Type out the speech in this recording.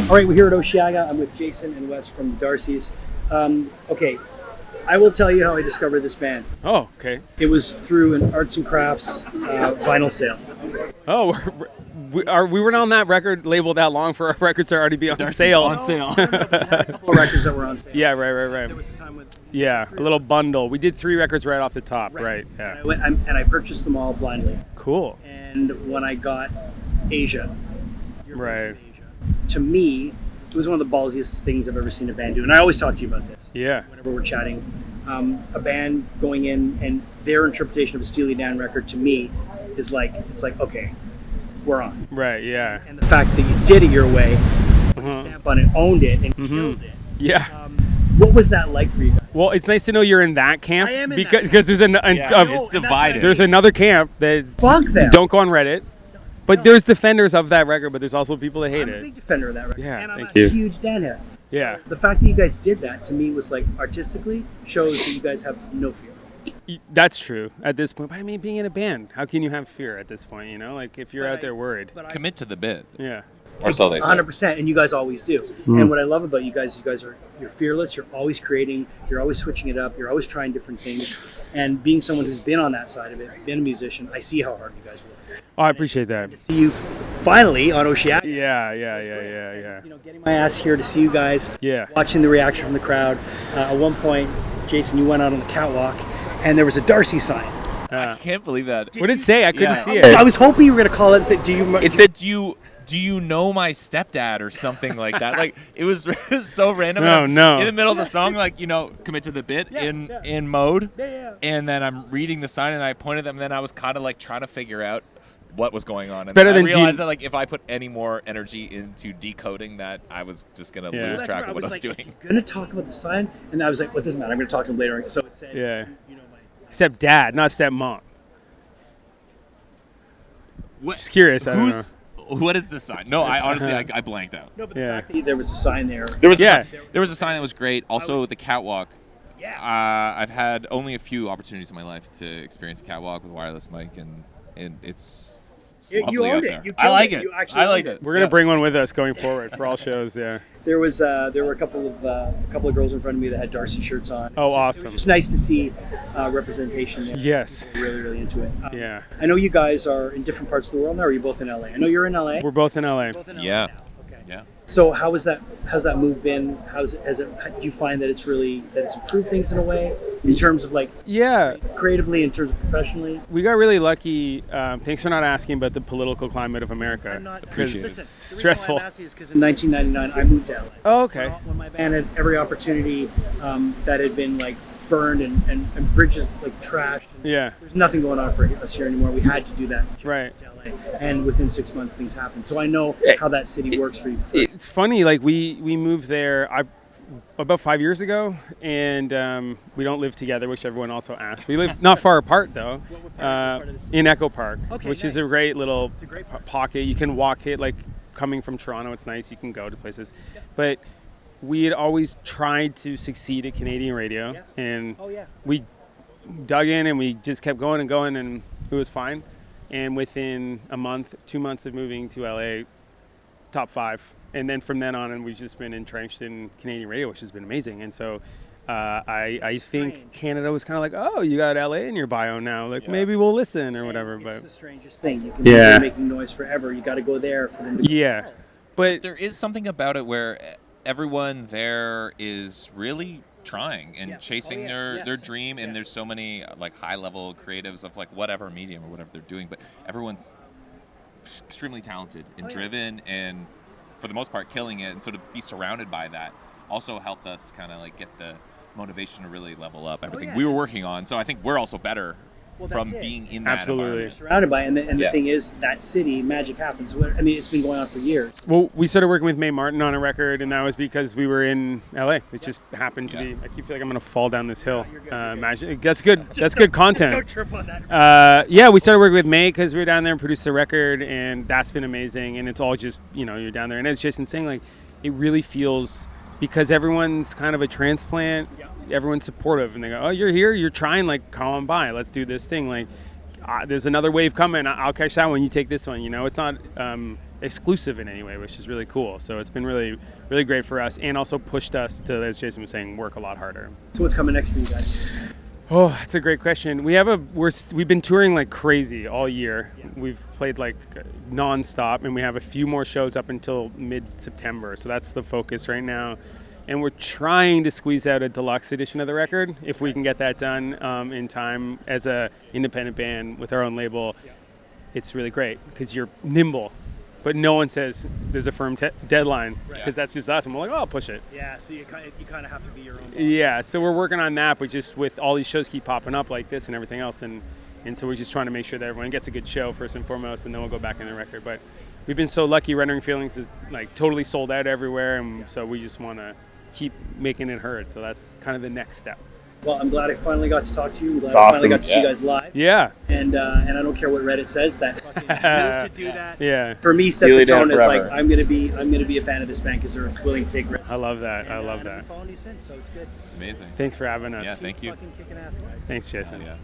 All right, we're here at Osheaga. I'm with Jason and Wes from Darcys. Okay, I will tell you how I discovered this band. Oh, okay. It was through an arts and crafts vinyl sale. Oh, we weren't on that record label that long for our records to already be on sale. On sale. No, but we had a couple of records that were on sale. Yeah, right. There was a time when Yeah, a little bundle. We did 3 records right off the top, right? Yeah. And I purchased them all blindly. Cool. And when I got Asia, your version Right. of Asia, to me, it was one of the ballsiest things I've ever seen a band do. And I always talk to you about this. Yeah. Whenever we're chatting, a band going in and their interpretation of a Steely Dan record to me is like, it's like, okay, we're on. Right, yeah. And the fact that you did it your way, put a stamp on it, owned it, and killed it. Yeah. What was that like for you guys? Well, it's nice to know you're in that camp. I am in because that because there's It's divided. there's another camp that Fuck them. don't go on Reddit. But there's defenders of that record, but there's also people that hate I'm a it. big defender of that record. Yeah, and I'm thank a you. huge Dan head. Yeah. So the fact that you guys did that to me was like artistically shows that you guys have no fear. That's true at this point. But I mean, being in a band, how can you have fear at this point? You know, like if you're But out there worried. Commit to the bit. Yeah. Or so they say. 100%, and you guys always do. And what I love about you guys you're fearless. You're always creating. You're always switching it up. You're always trying different things. And being someone who's been on that side of it, been a musician, I see how hard you guys work. Oh, I appreciate that. To see you finally on Osheaga. Yeah. You know, getting my ass here to see you guys. Yeah. Watching the reaction from the crowd. At one point, Jason, you went out on the catwalk, and there was a Darcy sign. I can't believe that. What did it say? I couldn't see it. I was hoping you were gonna call it and say, "Do you?" It said, do you know my stepdad or something like that? Like it was so random. No. In the middle of the song, like, you know, commit to the bit in mode. Yeah. And then I'm reading the sign and I pointed them and then I was kind of like trying to figure out what was going on. And better I than realized that like if I put any more energy into decoding that, I was just gonna lose That's track right. of what I was like, doing. Is he gonna talk about the sign? And I was like, "What doesn't matter. I'm gonna talk to him later." So it said, Yeah. You know, my Stepdad, not stepmom. What, Just curious. I don't know. What is this sign? No, I honestly I blanked out. No, but the Yeah. fact that there was a sign there. There was Yeah. there was a sign that was great. Also, the catwalk. Yeah. I've had only a few opportunities in my life to experience a catwalk with a wireless mic, and it's lovely you out owned it. there. You I killed like it. it. You actually I liked owned it. We're gonna bring one with us going forward for all shows. Yeah. There were a couple of girls in front of me that had Darcy shirts on. Oh, It was awesome. just nice to see representation there. Yes. People were really into it. Yeah. I know you guys are in different parts of the world now. Or are you both in LA? I know you're in LA. We're both in LA. both in LA Yeah. now. Okay. Yeah. So how's that move been? Do you find that it's improved things in a way in terms of like Yeah. creatively, in terms of professionally? We got really lucky. Thanks for not asking about the political climate of America. I'm not because Appreciate it. it's listen, stressful. The reason why I'm asking is because in 1999 I moved to LA. Oh, okay. When my band had every opportunity that had been like burned and bridges like trashed. And Yeah. there's nothing going on for us here anymore. We had to do that. Right. To LA, and within 6 months things happened. So I know how that city works for you. It's funny. Like we moved there about 5 years ago, and we don't live together, which everyone also asks. We live not far apart though, What part of the city? in Echo Park, Okay, which is a nice. great little It's a great park. pocket. You can walk it. Like coming from Toronto, it's nice. You can go to places, but we had always tried to succeed at Canadian radio, Yeah. and Oh yeah. we dug in and we just kept going and going, and it was fine. And within a month, 2 months of moving to LA, top 5. And then from then on, and we've just been entrenched in Canadian radio, which has been amazing. And so I It's think strange. Canada was kind of like, oh, you got LA in your bio now. Like maybe we'll listen or whatever. It's But the strangest thing. You can Yeah. be making noise forever. You got to go there for them to. yeah, but There is something about it where everyone there is really trying and Yeah. chasing Oh, yeah. their Yes. dream, and Yeah. there's so many like high level creatives of like whatever medium or whatever they're doing, but everyone's extremely talented and Oh, yeah. driven and for the most part killing it, and so to be surrounded by that also helped us kind of like get the motivation to really level up everything yeah. we were working on. So I think we're also better Well, that's from it. being in that Absolutely. environment. Surrounded by, and the Yeah. thing is, that city, magic happens. I mean, it's been going on for years. well, we started working with Mae Martin on a record, and that was because we were in LA. It just happened to be. I keep feeling like I'm gonna fall down this hill. you're good. Imagine that's good. That's good content. Don't trip on that. Yeah, we started working with May because we were down there and produced the record, and that's been amazing. And it's all just, you're down there. And as Jason saying, like, it really feels, because everyone's kind of a transplant, everyone's supportive. And they go, oh, you're here? You're trying? Like, come on by. Let's do this thing. Like, there's another wave coming. I'll catch that one. You take this one. It's not exclusive in any way, which is really cool. So it's been really, really great for us, and also pushed us to, as Jason was saying, work a lot harder. So what's coming next for you guys? Oh, that's a great question. We've been touring like crazy all year. Yeah. We've played like nonstop, and we have a few more shows up until mid-September. So that's the focus right now. And we're trying to squeeze out a deluxe edition of the record if we can get that done in time as a independent band with our own label. Yeah. It's really great because you're nimble, but no one says there's a firm deadline because that's just us, and we're like, oh, I'll push it. Yeah, so you kind of have to be your own boss. Yeah, so we're working on that, but just with all these shows keep popping up like this and everything else, and so we're just trying to make sure that everyone gets a good show first and foremost, and then we'll go back in the record. But we've been so lucky. Rendering Feelings is like totally sold out everywhere, and so we just want to keep making it heard. So that's kind of the next step. Well, I'm glad I finally got to talk to you. I'm glad It's I awesome. finally got to see you guys live. Yeah. And I don't care what Reddit says. That fucking move to do that. Yeah. For me, set Steely the tone Dan is like forever. I'm gonna be a fan of this band because they're willing to take risks. I love that. And, I love and I've that. been following you since, so it's good. Amazing. Thanks for having us. Yeah, thank you. Fucking kicking ass, guys. Thanks, Jason. Yeah.